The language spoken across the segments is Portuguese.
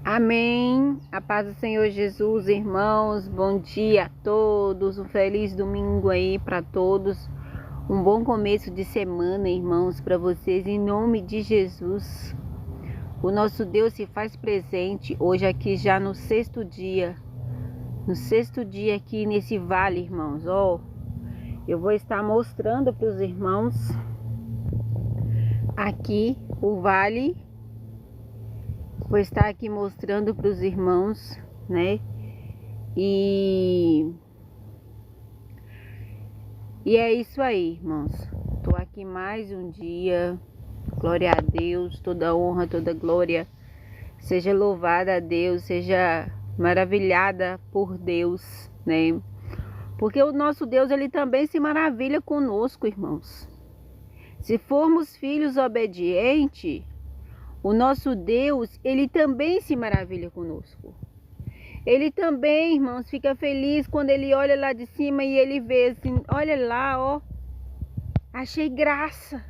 Amém. A paz do Senhor Jesus, irmãos. Bom dia a todos. Um feliz domingo aí para todos. Um bom começo de semana, irmãos, para vocês, em nome de Jesus. O nosso Deus se faz presente hoje aqui já no sexto dia. No sexto dia aqui nesse vale, irmãos. Eu vou estar mostrando para os irmãos aqui o vale. Vou estar aqui mostrando para os irmãos, né? E é isso aí, irmãos. Tô aqui mais um dia. Glória a Deus, toda honra, toda glória. Seja louvada a Deus, seja maravilhada por Deus, né? Porque o nosso Deus, ele também se maravilha conosco, irmãos. Se formos filhos obedientes, o nosso Deus, ele também se maravilha conosco. Ele também, irmãos, fica feliz quando ele olha lá de cima e ele vê assim, olha lá, achei graça.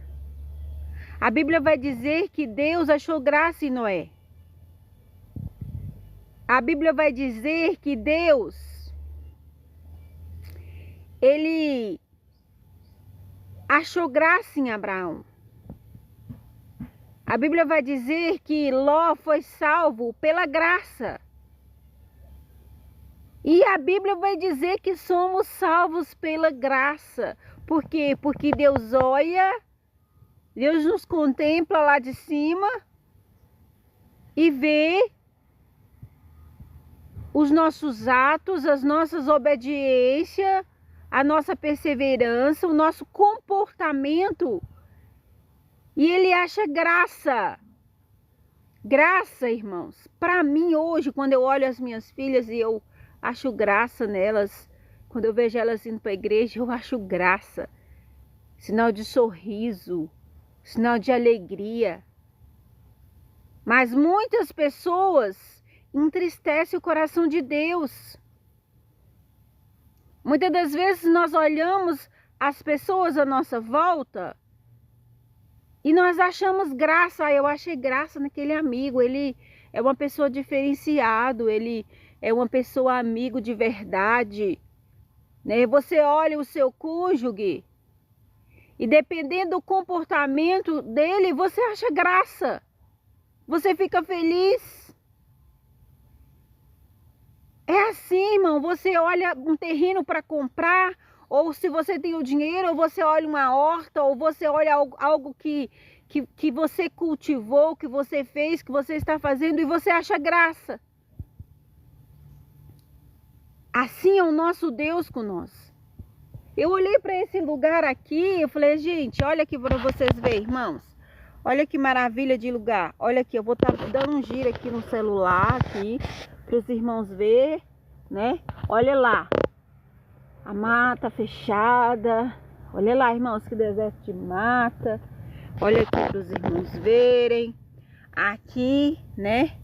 A Bíblia vai dizer que Deus achou graça em Noé. A Bíblia vai dizer que Deus, ele achou graça em Abraão. A Bíblia vai dizer que Ló foi salvo pela graça. E a Bíblia vai dizer que somos salvos pela graça. Por quê? Porque Deus olha, Deus nos contempla lá de cima e vê os nossos atos, as nossas obediências, a nossa perseverança, o nosso comportamento. E ele acha graça. Graça, irmãos. Para mim hoje, quando eu olho as minhas filhas e eu acho graça nelas, quando eu vejo elas indo para a igreja, eu acho graça. Sinal de sorriso, sinal de alegria. Mas muitas pessoas entristecem o coração de Deus. Muitas das vezes nós olhamos as pessoas à nossa volta e nós achamos graça. Eu achei graça naquele amigo. Ele é uma pessoa diferenciado. Ele é uma pessoa amigo de verdade, né? Você olha o seu cônjuge e dependendo do comportamento dele, você acha graça. Você fica feliz. É assim, irmão. Você olha um terreno para comprar, ou se você tem o dinheiro, ou você olha uma horta, ou você olha algo que você cultivou, que você fez, que você está fazendo e você acha graça. Assim é o nosso Deus com nós. Eu olhei para esse lugar aqui, eu falei, gente, olha aqui para vocês verem, irmãos. Olha que maravilha de lugar. Olha aqui, eu vou estar dando um giro aqui no celular aqui para os irmãos verem, né? Olha lá. A mata fechada. Olha lá, irmãos, que deserto de mata. Olha aqui para os irmãos verem. Aqui, né?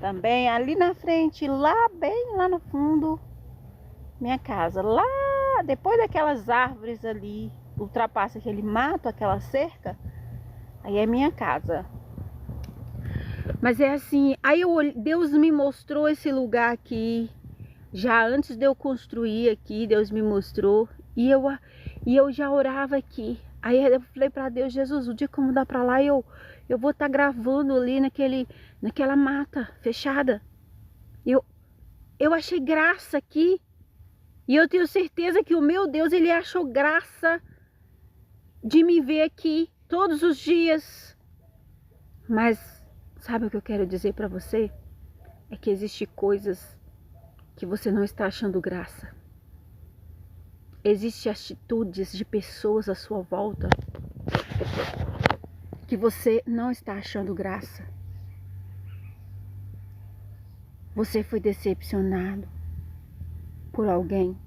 Também ali na frente, lá bem lá no fundo, minha casa. Lá, depois daquelas árvores ali, ultrapassa aquele mato, aquela cerca, aí é minha casa. Mas é assim, aí Deus me mostrou esse lugar aqui. Já antes de eu construir aqui, Deus me mostrou. E eu já orava aqui. Aí eu falei para Deus, Jesus, o dia que eu mudar para lá, eu vou estar gravando ali naquela mata fechada. Eu achei graça aqui. E eu tenho certeza que o meu Deus, ele achou graça de me ver aqui todos os dias. Mas sabe o que eu quero dizer para você? É que existem coisas que você não está achando graça. Existem atitudes de pessoas à sua volta que você não está achando graça. Você foi decepcionado por alguém.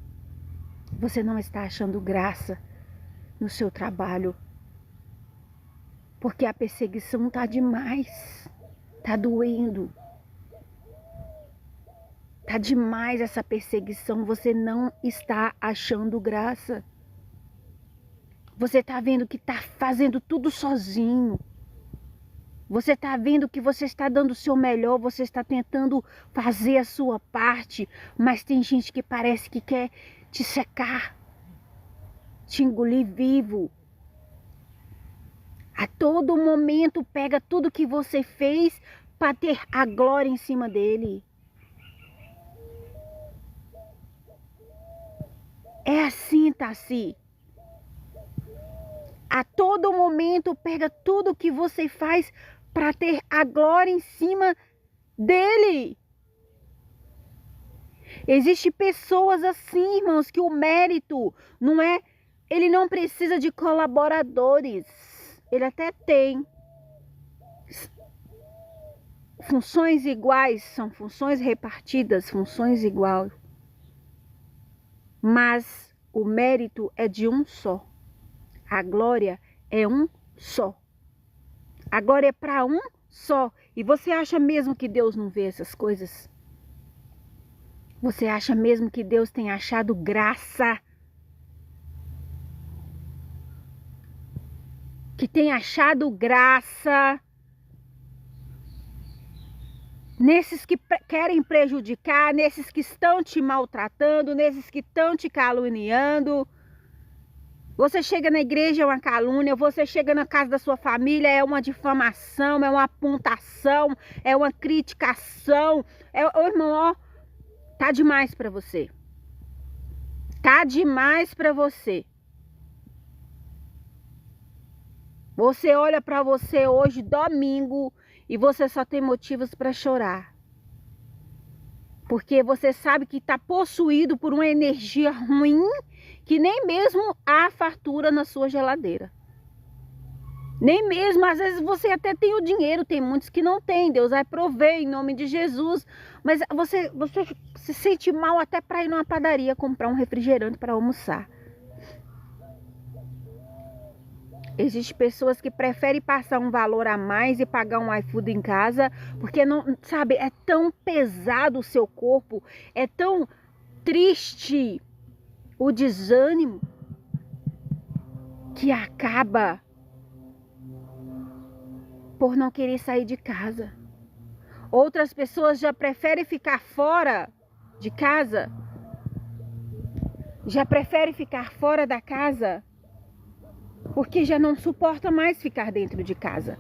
Você não está achando graça no seu trabalho. Porque a perseguição está demais. Está doendo. Tá demais essa perseguição, você não está achando graça. Você tá vendo que tá fazendo tudo sozinho. Você está vendo que você está dando o seu melhor, você está tentando fazer a sua parte, mas tem gente que parece que quer te secar, te engolir vivo. A todo momento pega tudo que você fez para ter a glória em cima dele. É assim, Tassi. A todo momento pega tudo que você faz para ter a glória em cima dele. Existem pessoas assim, irmãos, que o mérito não é... Ele não precisa de colaboradores. Ele até tem. Funções iguais, são funções repartidas, funções iguais. Mas o mérito é de um só. A glória é um só. A glória é para um só. E você acha mesmo que Deus não vê essas coisas? Você acha mesmo que Deus tem achado graça? Que tem achado graça nesses que querem prejudicar, nesses que estão te maltratando, nesses que estão te caluniando? Você chega na igreja, é uma calúnia. Você chega na casa da sua família, é uma difamação, é uma apontação, é uma criticação. Ô, irmão, ó, tá demais para você. Tá demais para você. Você olha para você hoje, domingo, e você só tem motivos para chorar. Porque você sabe que está possuído por uma energia ruim, que nem mesmo há fartura na sua geladeira. Nem mesmo, às vezes você até tem o dinheiro, tem muitos que não tem. Deus vai prover em nome de Jesus. Mas você se sente mal até para ir numa padaria comprar um refrigerante para almoçar. Existem pessoas que preferem passar um valor a mais e pagar um iFood em casa, porque não, sabe, é tão pesado o seu corpo, é tão triste o desânimo que acaba por não querer sair de casa. Outras pessoas já preferem ficar fora de casa, já preferem ficar fora da casa, porque já não suporta mais ficar dentro de casa.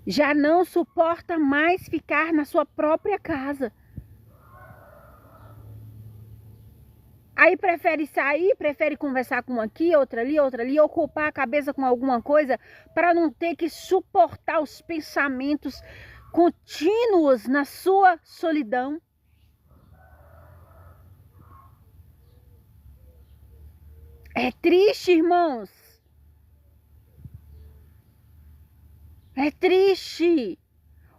Já não suporta mais ficar na sua própria casa. Aí prefere sair, prefere conversar com um aqui, outra ali, ocupar a cabeça com alguma coisa para não ter que suportar os pensamentos contínuos na sua solidão. É triste, irmãos. É triste.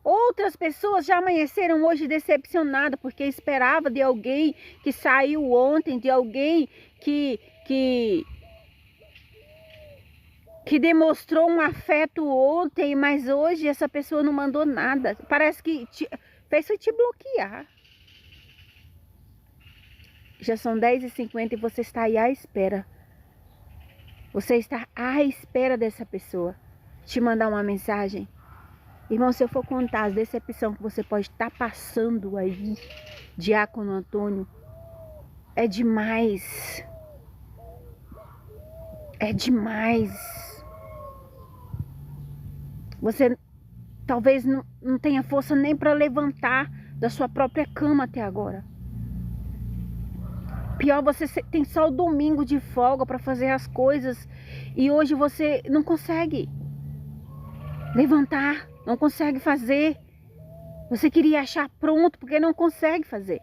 Outras pessoas já amanheceram hoje decepcionadas porque esperava de alguém que saiu ontem, de alguém que demonstrou um afeto ontem, mas hoje essa pessoa não mandou nada. Parece que fez te bloquear. Já são 10h50 e você está aí à espera. Você está à espera dessa pessoa te mandar uma mensagem. Irmão, se eu for contar as decepções que você pode estar passando aí, Diácono Antônio, é demais. É demais. Você talvez não tenha força nem para levantar da sua própria cama até agora. Pior, você tem só o domingo de folga para fazer as coisas e hoje você não consegue levantar, não consegue fazer. Você queria achar pronto porque não consegue fazer.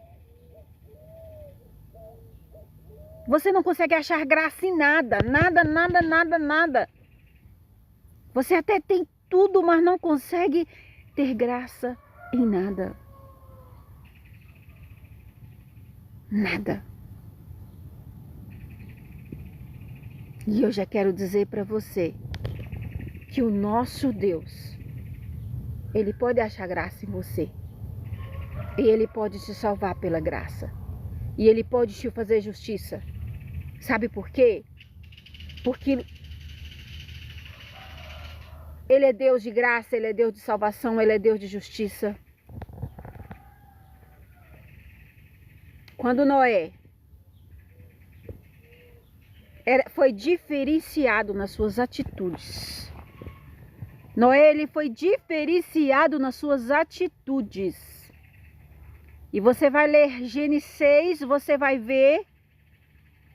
Você não consegue achar graça em nada, nada. Você até tem tudo, mas não consegue ter graça em nada. Nada. E eu já quero dizer para você que o nosso Deus, Ele pode achar graça em você. E Ele pode te salvar pela graça. E Ele pode te fazer justiça. Sabe por quê? Porque Ele é Deus de graça, Ele é Deus de salvação, Ele é Deus de justiça. Quando Noé foi diferenciado nas suas atitudes. Noé, ele foi diferenciado nas suas atitudes. E você vai ler Gênesis 6, você vai ver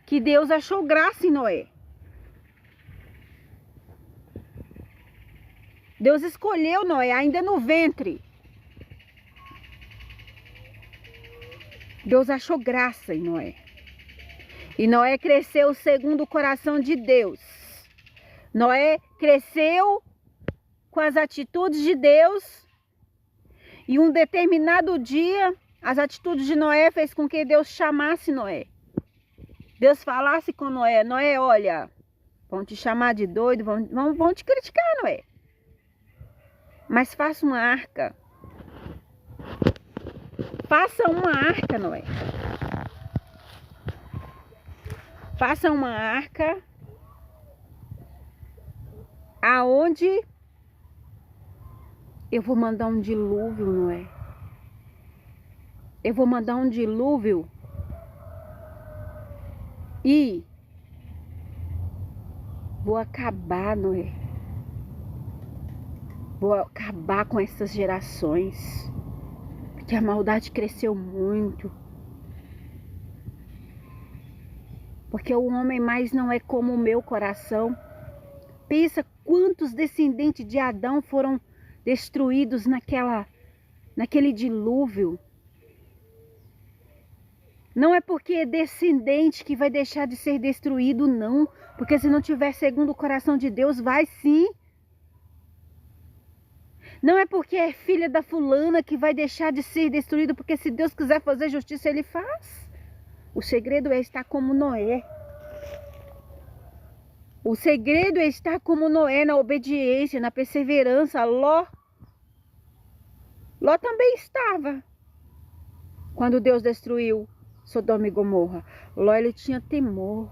que Deus achou graça em Noé. Deus escolheu Noé ainda no ventre. Deus achou graça em Noé. E Noé cresceu segundo o coração de Deus. Noé cresceu com as atitudes de Deus. E um determinado dia, as atitudes de Noé fez com que Deus chamasse Noé. Deus falasse com Noé: Noé, olha, vão te chamar de doido, vão te criticar, Noé. Mas faça uma arca. Faça uma arca, Noé. Faça uma arca aonde eu vou mandar um dilúvio, Noé. Eu vou mandar um dilúvio e vou acabar, Noé. Vou acabar com essas gerações. Porque a maldade cresceu muito. Porque o homem mais não é como o meu coração. Pensa quantos descendentes de Adão foram destruídos naquele dilúvio. Não é porque é descendente que vai deixar de ser destruído, não. Porque se não tiver segundo o coração de Deus, vai sim. Não é porque é filha da fulana que vai deixar de ser destruído, porque se Deus quiser fazer justiça, Ele faz. O segredo é estar como Noé. O segredo é estar como Noé, na obediência, na perseverança. Ló também estava. Quando Deus destruiu Sodoma e Gomorra, Ló, ele tinha temor.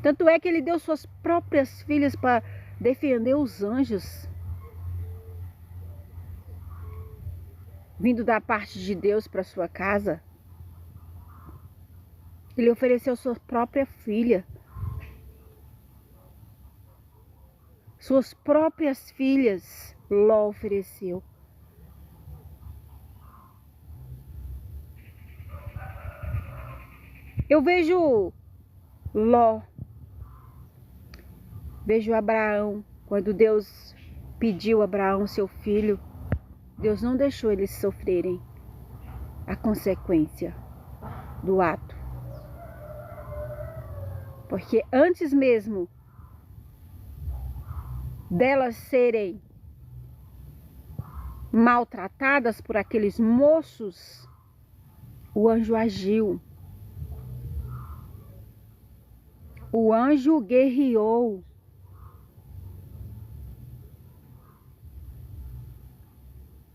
Tanto é que ele deu suas próprias filhas para defender os anjos. Vindo da parte de Deus para sua casa. Ele ofereceu sua própria filha. Suas próprias filhas, Ló ofereceu. Eu vejo Ló. Vejo Abraão. Quando Deus pediu a Abraão, seu filho, Deus não deixou eles sofrerem a consequência do ato. Porque antes mesmo delas serem maltratadas por aqueles moços, o anjo agiu. O anjo guerreou.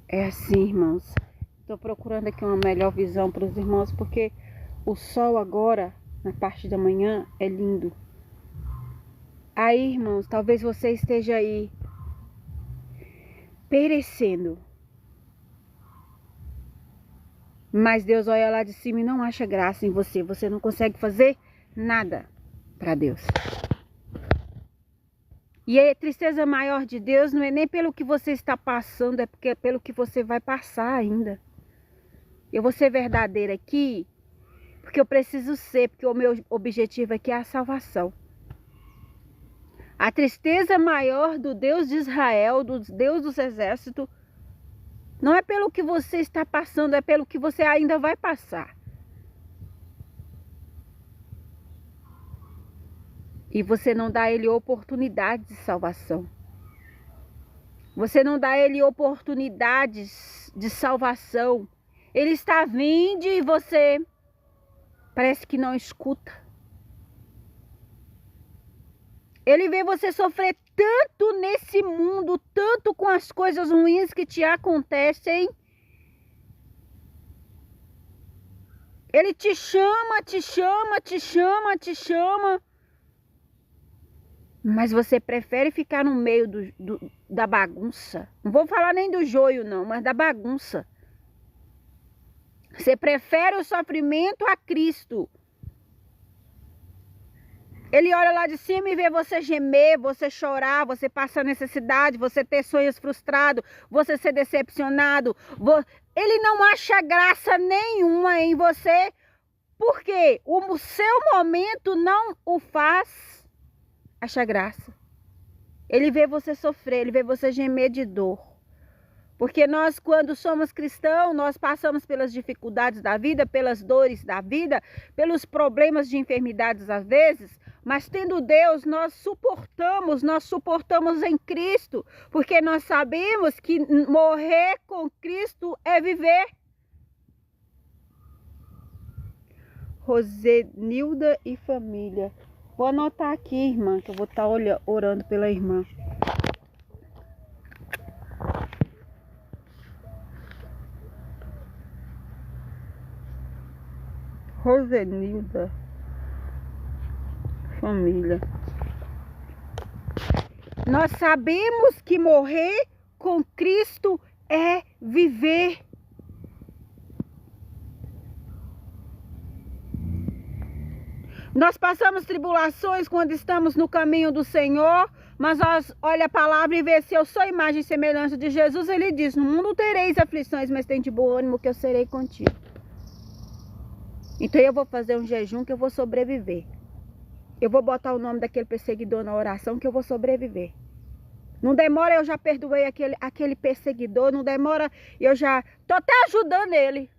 É assim, irmãos. Estou procurando aqui uma melhor visão para os irmãos, porque o sol agora, na parte da manhã, é lindo. Aí, irmãos, talvez você esteja aí perecendo. Mas Deus olha lá de cima e não acha graça em você. Você não consegue fazer nada para Deus. E a tristeza maior de Deus não é nem pelo que você está passando, é porque é pelo que você vai passar ainda. Eu vou ser verdadeira aqui, porque eu preciso ser, porque o meu objetivo aqui é a salvação. A tristeza maior do Deus de Israel, do Deus dos exércitos, não é pelo que você está passando, é pelo que você ainda vai passar. E você não dá a ele oportunidade de salvação. Você não dá a ele oportunidades de salvação. Ele está vindo e você parece que não escuta. Ele vê você sofrer tanto nesse mundo, tanto com as coisas ruins que te acontecem. Ele te chama, te chama, te chama, te chama. Mas você prefere ficar no meio da bagunça. Não vou falar nem do joio não, mas da bagunça. Você prefere o sofrimento a Cristo. Ele olha lá de cima e vê você gemer, você chorar, você passar necessidade, você ter sonhos frustrados, você ser decepcionado. Ele não acha graça nenhuma em você, porque o seu momento não o faz achar graça. Ele vê você sofrer, ele vê você gemer de dor. Porque nós, quando somos cristãos, nós passamos pelas dificuldades da vida, pelas dores da vida, pelos problemas de enfermidades às vezes, mas tendo Deus, nós suportamos em Cristo, porque nós sabemos que morrer com Cristo é viver. Rosenilda e família. Vou anotar aqui, irmã, que eu vou estar orando pela irmã. Rosenilda, família. Nós sabemos que morrer com Cristo é viver. Nós passamos tribulações quando estamos no caminho do Senhor, mas nós olha a palavra e vê se eu sou imagem e semelhança de Jesus. Ele diz: no mundo tereis aflições, mas tem de bom ânimo que eu serei contigo. Então eu vou fazer um jejum que eu vou sobreviver. Eu vou botar o nome daquele perseguidor na oração que eu vou sobreviver. Não demora, eu já perdoei aquele perseguidor. Não demora, eu já tô até ajudando ele.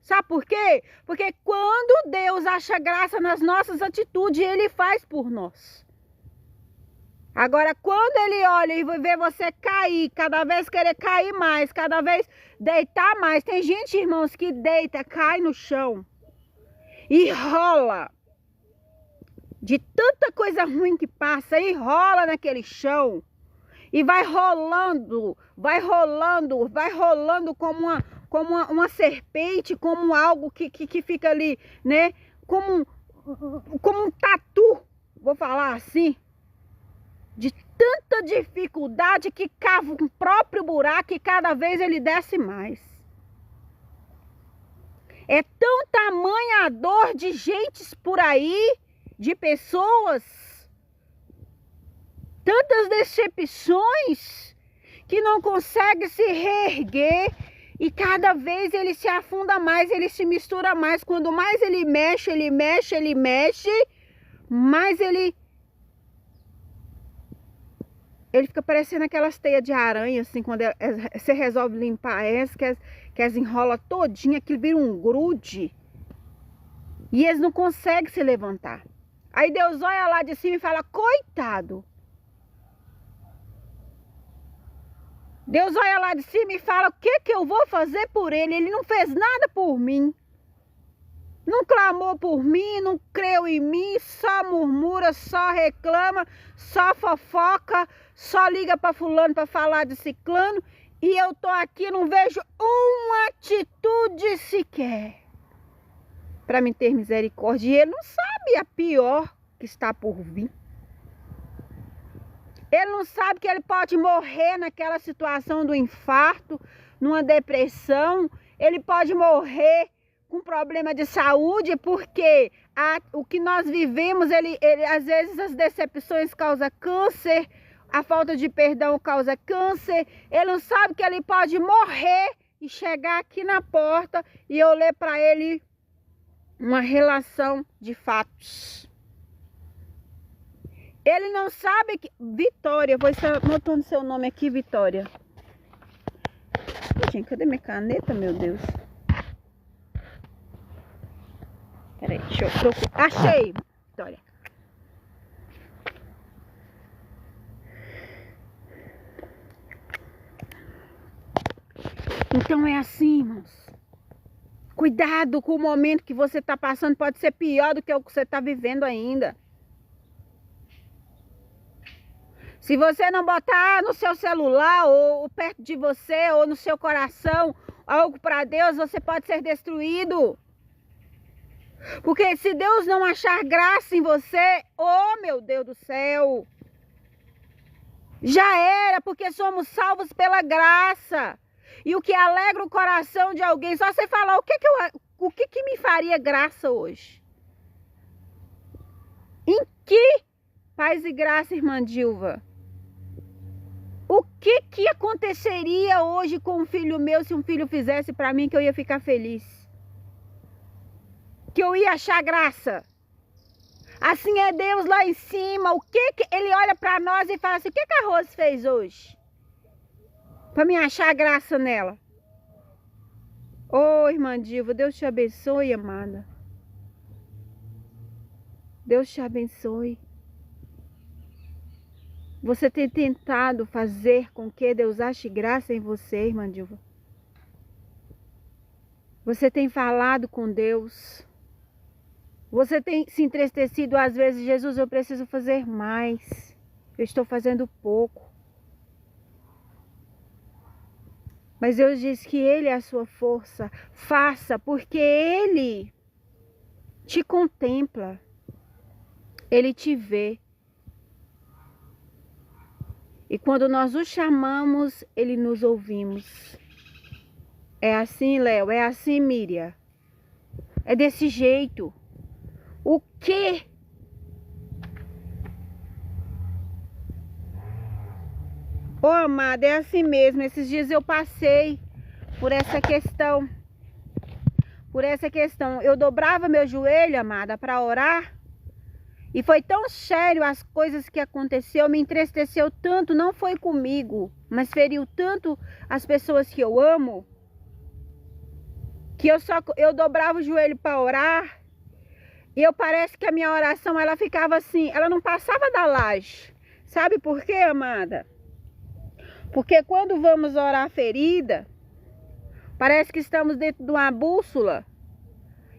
Sabe por quê? Porque quando Deus acha graça nas nossas atitudes, Ele faz por nós. Agora, quando Ele olha e vê você cair, cada vez querer cair mais, cada vez deitar mais. Tem gente, irmãos, que deita, cai no chão e rola. De tanta coisa ruim que passa, e rola naquele chão. E vai rolando como uma serpente, como algo que fica ali, né? Como um tatu, vou falar assim. De tanta dificuldade que cava um próprio buraco e cada vez ele desce mais. É tão tamanha a dor de gentes por aí, de pessoas, tantas decepções, que não consegue se reerguer e cada vez ele se afunda mais, ele se mistura mais. Quando mais ele mexe, mais ele fica parecendo aquelas teias de aranha, assim, quando você resolve limpar essa, que as enrola todinha, aquilo vira um grude e eles não conseguem se levantar. Aí Deus olha lá de cima e fala: coitado. Deus olha lá de cima e fala: o que eu vou fazer por ele? Ele não fez nada por mim. Não clamou por mim, não creu em mim, só murmura, só reclama, só fofoca, só liga para fulano para falar de ciclano. E eu tô aqui, não vejo uma atitude sequer para me ter misericórdia. E ele não sabe a pior que está por vir. Ele não sabe que ele pode morrer naquela situação do infarto, numa depressão. Ele pode morrer com problema de saúde, porque o que nós vivemos, às vezes as decepções causam câncer, a falta de perdão causa câncer. Ele não sabe que ele pode morrer e chegar aqui na porta e eu ler para ele uma relação de fatos. Ele não sabe que... Vitória, vou estar anotando seu nome aqui, Vitória. Gente, cadê minha caneta, meu Deus? Peraí, deixa eu procurar. Achei, Vitória. Então é assim, irmãos. Cuidado com o momento que você está passando. Pode ser pior do que o que você está vivendo ainda. Se você não botar no seu celular, ou perto de você, ou no seu coração, algo para Deus, você pode ser destruído. Porque se Deus não achar graça em você, oh meu Deus do céu, Já era, porque somos salvos pela graça. E o que alegra o coração de alguém, só você falar o que me faria graça hoje? Em que paz e graça, irmã Dilva? O que aconteceria hoje com um filho meu se um filho fizesse para mim que eu ia ficar feliz? Que eu ia achar graça? Assim é Deus lá em cima. O que ele olha para nós e fala assim: o que a Rose fez hoje? Para me achar graça nela. Ô, irmã Dilva, Deus te abençoe, amada. Deus te abençoe. Você tem tentado fazer com que Deus ache graça em você, irmã Dilva? Você tem falado com Deus? Você tem se entristecido às vezes: Jesus, eu preciso fazer mais. Eu estou fazendo pouco. Mas Deus diz que Ele é a sua força. Faça, porque Ele te contempla. Ele te vê. E quando nós o chamamos, Ele nos ouvimos. É assim, Léo? É assim, Miriam? É desse jeito. O quê? Ô, amada, é assim mesmo. Esses dias eu passei por essa questão. Eu dobrava meu joelho, amada, para orar. E foi tão sério as coisas que aconteceu, me entristeceu tanto, não foi comigo, mas feriu tanto as pessoas que eu amo, que eu dobrava o joelho para orar. E parece que a minha oração, ela ficava assim, ela não passava da laje. Sabe por quê, amada? Porque quando vamos orar ferida, parece que estamos dentro de uma bússola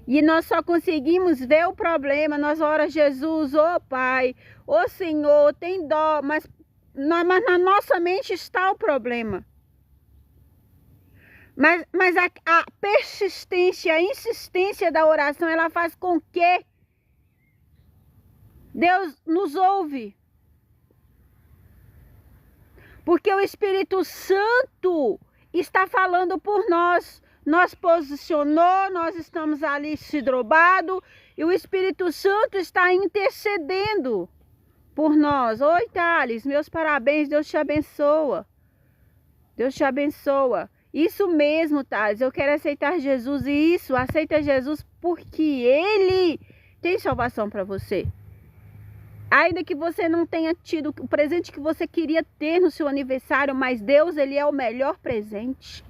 e nós só conseguimos ver o problema. Nós oramos: Jesus, ô Pai, ô Senhor, tem dó, mas na nossa mente está o problema. Mas a persistência, a insistência da oração, ela faz com que Deus nos ouve. Porque o Espírito Santo está falando por nós. Nós posicionou, nós estamos ali se dobrado e o Espírito Santo está intercedendo por nós. Oi, Thales, meus parabéns, Deus te abençoa. Deus te abençoa. Isso mesmo, Thales, eu quero aceitar Jesus. E isso, aceita Jesus porque Ele tem salvação para você. Ainda que você não tenha tido o presente que você queria ter no seu aniversário, mas Deus, Ele é o melhor presente.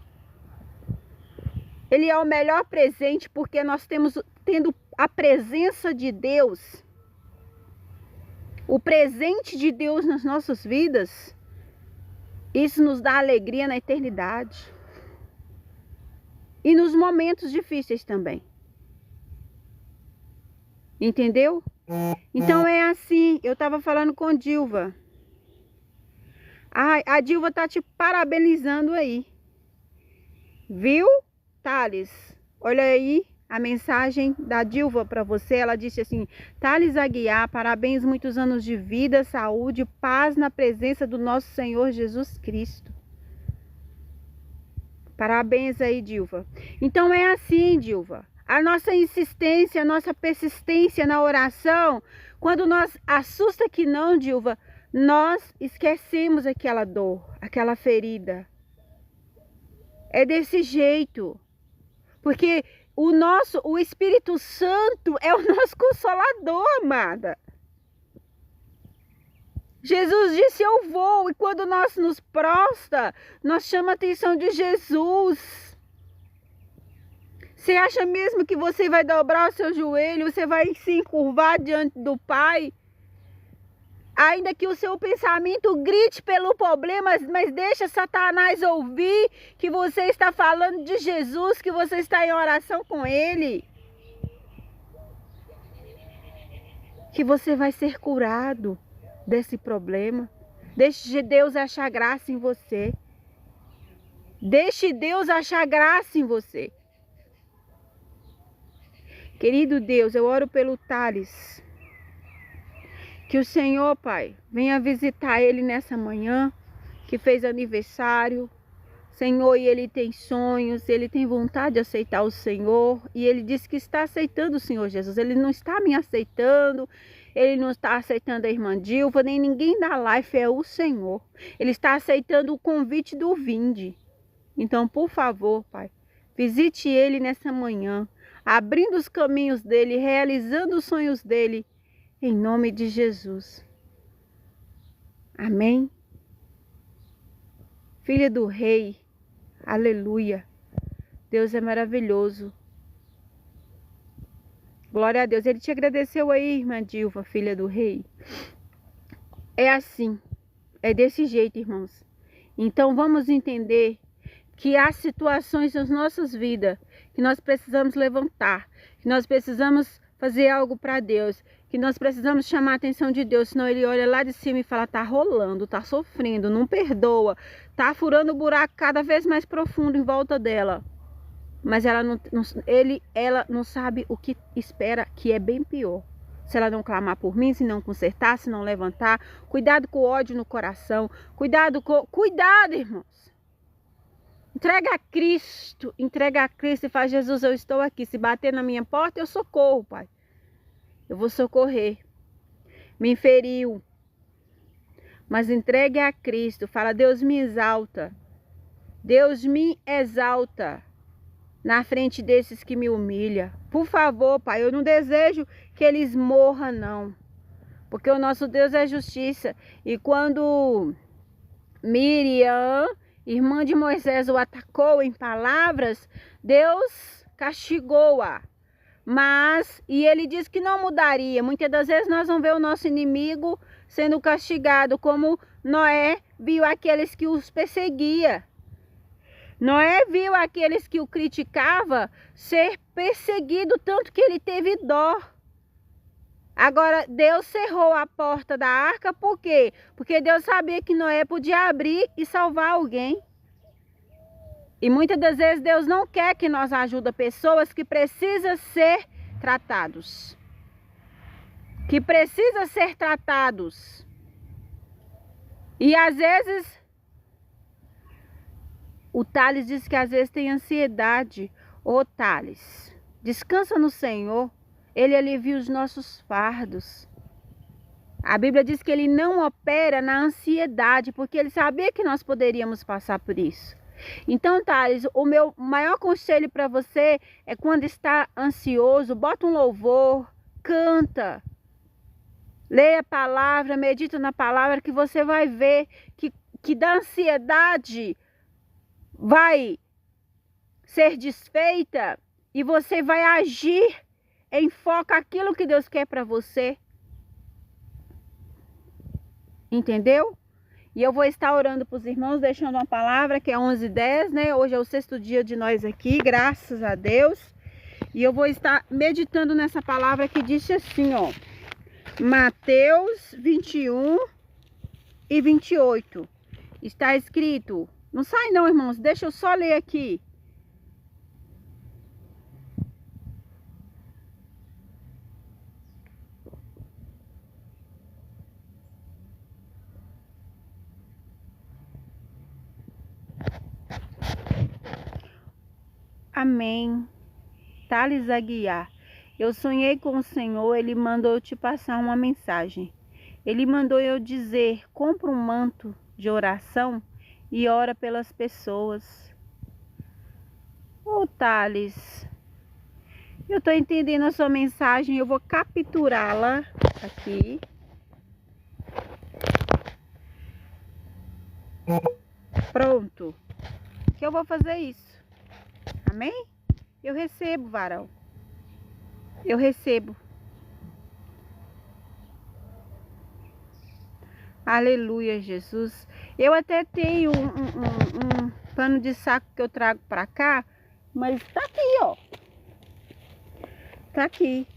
Ele é o melhor presente porque nós tendo a presença de Deus, o presente de Deus nas nossas vidas. Isso nos dá alegria na eternidade. E nos momentos difíceis também. Entendeu? Então é assim, eu estava falando com Dilva. A Dilva está te parabenizando aí. Viu, Thales? Olha aí a mensagem da Dilva para você. Ela disse assim: Thales Aguiar, parabéns, muitos anos de vida, saúde, paz na presença do nosso Senhor Jesus Cristo. Parabéns aí, Dilva. Então é assim, Dilva. A nossa insistência, a nossa persistência na oração, quando nós assusta que não, Dilva, nós esquecemos aquela dor, aquela ferida. É desse jeito. Porque o Espírito Santo é o nosso consolador, amada. Jesus disse: eu vou. E quando nós nos prostra, nós chamamos a atenção de Jesus. Você acha mesmo que você vai dobrar o seu joelho, você vai se encurvar diante do Pai? Ainda que o seu pensamento grite pelo problema, mas deixa Satanás ouvir que você está falando de Jesus, que você está em oração com Ele. Que você vai ser curado desse problema. Deixe Deus achar graça em você. Deixe Deus achar graça em você. Querido Deus, eu oro pelo Thales. Que o Senhor, Pai, venha visitar ele nessa manhã, que fez aniversário. Senhor, e ele tem sonhos, ele tem vontade de aceitar o Senhor. E ele disse que está aceitando o Senhor Jesus. Ele não está me aceitando, ele não está aceitando a irmã Dilva, nem ninguém da life, é o Senhor. Ele está aceitando o convite do Vinde. Então, por favor, Pai, visite ele nessa manhã, abrindo os caminhos dele, realizando os sonhos dele, em nome de Jesus. Amém. Filha do Rei, aleluia. Deus é maravilhoso. Glória a Deus. Ele te agradeceu aí, irmã Dilva, filha do Rei. É assim, é desse jeito, irmãos. Então vamos entender que há situações nas nossas vidas que nós precisamos levantar, que nós precisamos fazer algo para Deus, que nós precisamos chamar a atenção de Deus, senão ele olha lá de cima e fala, tá rolando, tá sofrendo, não perdoa, tá furando o buraco cada vez mais profundo em volta dela. Mas ela não sabe o que espera, que é bem pior. Se ela não clamar por mim, se não consertar, se não levantar, cuidado com o ódio no coração, cuidado, irmãos. Entrega a Cristo e fala, Jesus, eu estou aqui. Se bater na minha porta, eu socorro, Pai. Eu vou socorrer. Me feriu. Mas entregue a Cristo. Fala, Deus me exalta. Deus me exalta na frente desses que me humilham. Por favor, Pai, eu não desejo que eles morram, não. Porque o nosso Deus é justiça. E quando Miriam, irmã de Moisés, o atacou em palavras, Deus castigou-a. E ele disse que não mudaria. Muitas das vezes nós vamos ver o nosso inimigo sendo castigado, como Noé viu aqueles que os perseguia. Noé viu aqueles que o criticavam ser perseguido, tanto que ele teve dó. Agora, Deus cerrou a porta da arca, por quê? Porque Deus sabia que Noé podia abrir e salvar alguém. E muitas das vezes Deus não quer que nós ajudemos pessoas que precisam ser tratados. Que precisam ser tratados. E às vezes, o Thales diz que às vezes tem ansiedade. Ô Thales, descansa no Senhor. Ele alivia os nossos fardos. A Bíblia diz que ele não opera na ansiedade, porque ele sabia que nós poderíamos passar por isso. Então, Thales, o meu maior conselho para você é quando está ansioso, bota um louvor, canta, leia a palavra, medita na palavra, que você vai ver que da ansiedade vai ser desfeita e você vai agir em foco aquilo que Deus quer para você. Entendeu? E eu vou estar orando para os irmãos, deixando uma palavra que é 11:10, né? Hoje é o 6º dia de nós aqui, graças a Deus. E eu vou estar meditando nessa palavra que disse assim, ó. Mateus 21:28. Está escrito. Não sai não, irmãos, deixa eu só ler aqui. Amém. Thales Aguiar. Eu sonhei com o Senhor, ele mandou eu te passar uma mensagem. Ele mandou eu dizer, compra um manto de oração e ora pelas pessoas. Ô Thales, eu estou entendendo a sua mensagem, eu vou capturá-la aqui. Pronto. Que eu vou fazer isso. Amém? Eu recebo, varão. Eu recebo. Aleluia, Jesus. Eu até tenho um pano de saco que eu trago pra cá, mas tá aqui, ó. Tá aqui.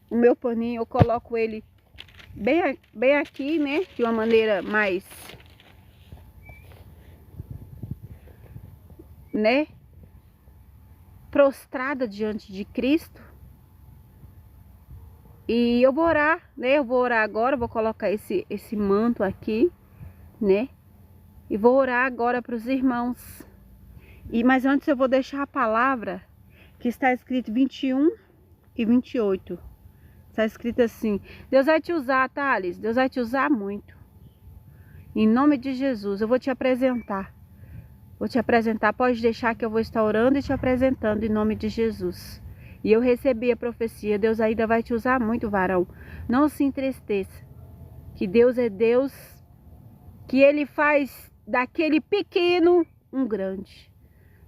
O meu paninho, eu coloco ele bem aqui, né? De uma maneira mais, né? Prostrada diante de Cristo. E eu vou orar, né? Eu vou orar agora, vou colocar esse manto aqui, né? E vou orar agora para os irmãos. Mas antes eu vou deixar a palavra que está escrito 21 e 28. Está escrito assim: Deus vai te usar, Thales. Deus vai te usar muito. Em nome de Jesus, eu vou te apresentar. Vou te apresentar. Pode deixar que eu vou estar orando e te apresentando em nome de Jesus. E eu recebi a profecia. Deus ainda vai te usar muito, varão. Não se entristeça. Que Deus é Deus. Que Ele faz daquele pequeno um grande.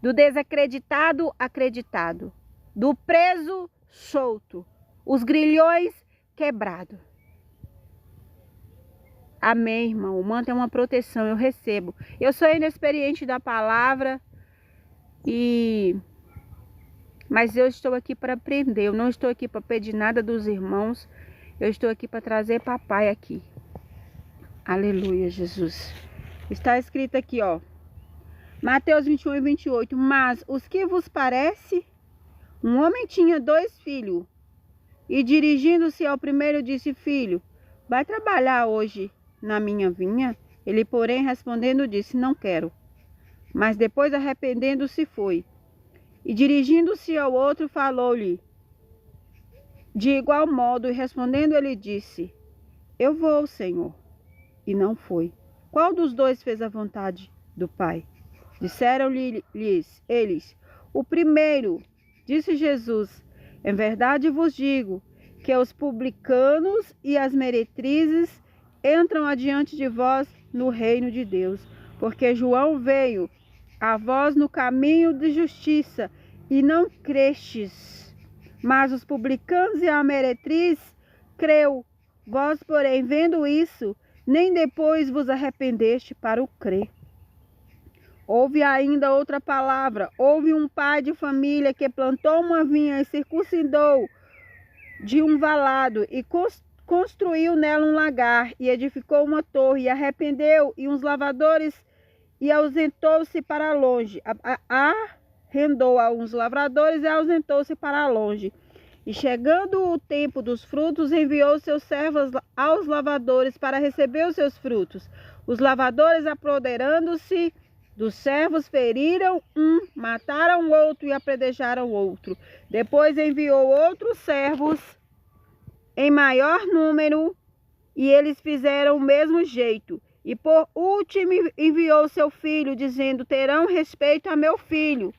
Do desacreditado, acreditado. Do preso, solto. Os grilhões, quebrado. Amém, irmão. O manto é uma proteção, eu recebo. Eu sou inexperiente da palavra, mas eu estou aqui para aprender. Eu não estou aqui para pedir nada dos irmãos. Eu estou aqui para trazer papai aqui. Aleluia, Jesus. Está escrito aqui, ó. Mateus 21 e 28. Mas os que vos parece? Um homem tinha 2 filhos. E dirigindo-se ao primeiro disse: Filho, vai trabalhar hoje na minha vinha? Ele, porém, respondendo, disse: Não quero. Mas depois, arrependendo-se, foi. E dirigindo-se ao outro, falou-lhe de igual modo, e respondendo, ele disse: Eu vou, Senhor. E não foi. Qual dos 2 fez a vontade do Pai? Disseram-lhes eles: O primeiro. Disse Jesus: Em verdade vos digo que os publicanos e as meretrizes entram adiante de vós no reino de Deus. Porque João veio a vós no caminho de justiça, e não crestes. Mas os publicanos e a meretriz creu. Vós, porém, vendo isso, nem depois vos arrependeste para o crer. Houve ainda outra palavra. Houve um pai de família que plantou uma vinha e circuncidou de um valado e construiu nela um lagar e edificou uma torre e arrependeu e uns lavradores e ausentou-se para longe. Arrendou a uns lavradores e ausentou-se para longe. E chegando o tempo dos frutos, enviou seus servos aos lavradores para receber os seus frutos. Os lavradores, apoderando-se dos servos, feriram um, mataram outro e apedrejaram outro. Depois enviou outros servos em maior número, e eles fizeram o mesmo jeito. E por último enviou seu filho, dizendo: Terão respeito a meu filho.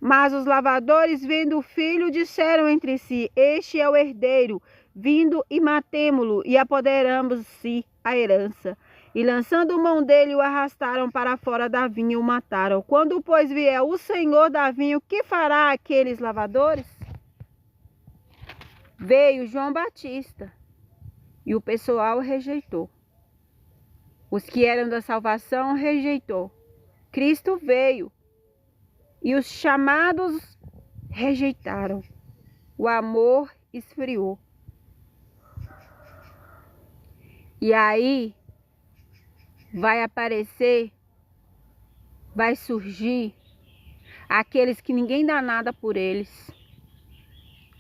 Mas os lavradores, vendo o filho, disseram entre si: Este é o herdeiro, vindo e matemo-lo, e apoderamos-se a herança. E lançando mão dele, o arrastaram para fora da vinha e o mataram. Quando, pois, vier o senhor da vinha, o que fará aqueles lavradores? Veio João Batista, e o pessoal rejeitou. Os que eram da salvação rejeitou. Cristo veio, e os chamados rejeitaram. O amor esfriou. E aí vai aparecer, vai surgir aqueles que ninguém dá nada por eles.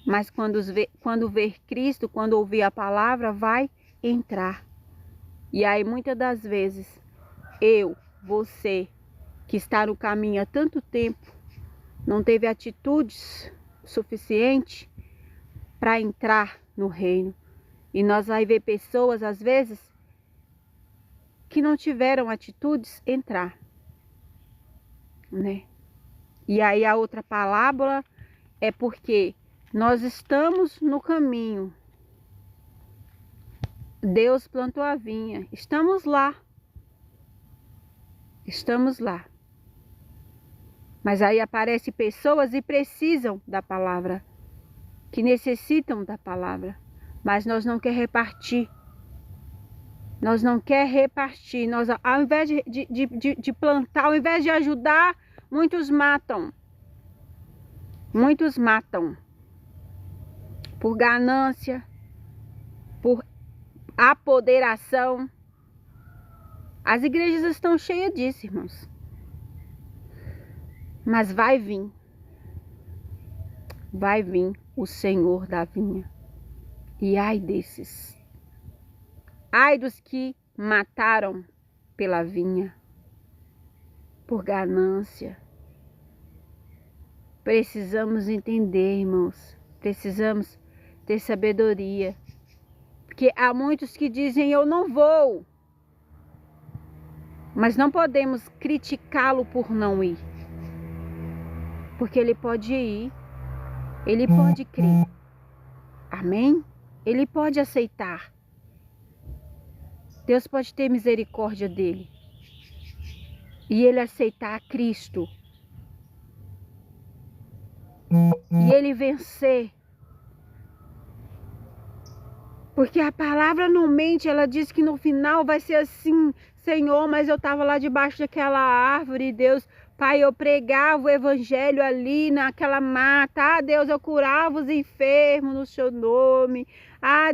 Mas quando ver Cristo, quando ouvir a palavra, vai entrar. E aí muitas das vezes, você, que está no caminho há tanto tempo, não teve atitudes suficientes para entrar no reino. E nós vai ver pessoas, às vezes, que não tiveram atitudes entrar, né? E aí a outra parábola é porque nós estamos no caminho. Deus plantou a vinha. Estamos lá. Estamos lá. Mas aí aparecem pessoas e precisam da palavra, que necessitam da palavra, mas nós não quer repartir. Nós não quer repartir. Nós, ao invés de plantar, ao invés de ajudar, muitos matam. Muitos matam. Por ganância, por apoderação. As igrejas estão cheias disso, irmãos. Mas vai vir o Senhor da vinha. E ai desses. Ai dos que mataram pela vinha, por ganância. Precisamos entender, irmãos. Precisamos ter sabedoria. Porque há muitos que dizem, eu não vou. Mas não podemos criticá-lo por não ir. Porque ele pode ir. Ele pode crer. Amém? Ele pode aceitar. Deus pode ter misericórdia dele. E ele aceitar Cristo. E ele vencer. Porque a palavra não mente, ela diz que no final vai ser assim, Senhor, mas eu estava lá debaixo daquela árvore, Deus, Pai, eu pregava o evangelho ali naquela mata, Deus, eu curava os enfermos no seu nome,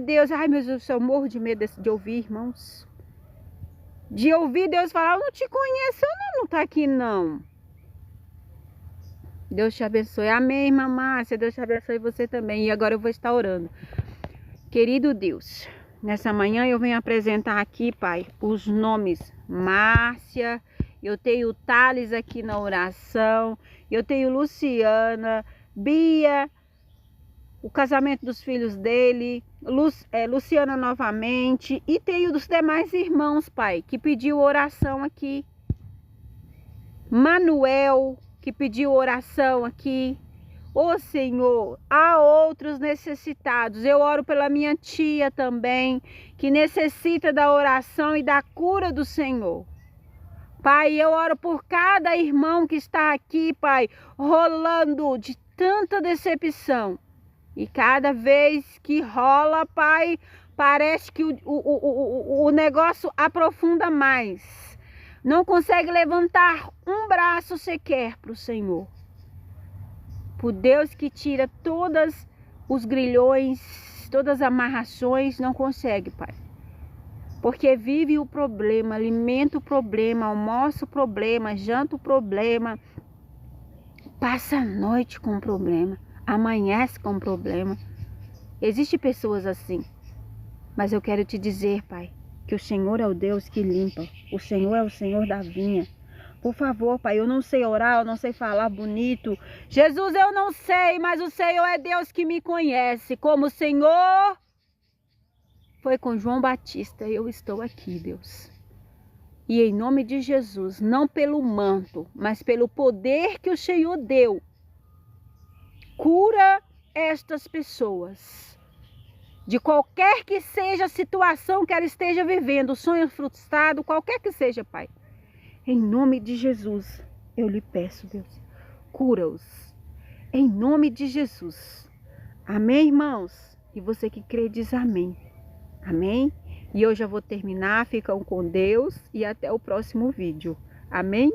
Deus, meu Deus, eu morro de medo de ouvir, irmãos. De ouvir Deus falar, eu não te conheço, eu não tá aqui não. Deus te abençoe, amém, irmã Márcia, Deus te abençoe você também, e agora eu vou estar orando. Querido Deus, nessa manhã eu venho apresentar aqui, Pai, os nomes Márcia, eu tenho Thales aqui na oração, eu tenho Luciana, Bia, o casamento dos filhos dele, Luciana novamente, e tenho dos demais irmãos, Pai, que pediu oração aqui, Manuel, que pediu oração aqui. Ô Senhor, há outros necessitados. Eu oro pela minha tia também, que necessita da oração e da cura do Senhor. Pai, eu oro por cada irmão que está aqui, Pai, rolando de tanta decepção. E cada vez que rola, Pai, parece que o negócio aprofunda mais. Não consegue levantar um braço sequer para o Senhor. Por Deus que tira todos os grilhões, todas as amarrações, não consegue, Pai. Porque vive o problema, alimenta o problema, almoça o problema, janta o problema, passa a noite com o problema, amanhece com o problema. Existem pessoas assim, mas eu quero te dizer, Pai, que o Senhor é o Deus que limpa, o Senhor é o Senhor da vinha. Por favor, Pai, eu não sei orar, eu não sei falar bonito. Jesus, eu não sei, mas o Senhor é Deus que me conhece. Como o Senhor foi com João Batista, eu estou aqui, Deus. E em nome de Jesus, não pelo manto, mas pelo poder que o Senhor deu, cura estas pessoas. De qualquer que seja a situação que ela esteja vivendo, sonho frustrado, qualquer que seja, Pai. Em nome de Jesus, eu lhe peço, Deus, cura-os. Em nome de Jesus. Amém, irmãos? E você que crê diz amém. Amém? E eu já vou terminar. Ficam com Deus e até o próximo vídeo. Amém?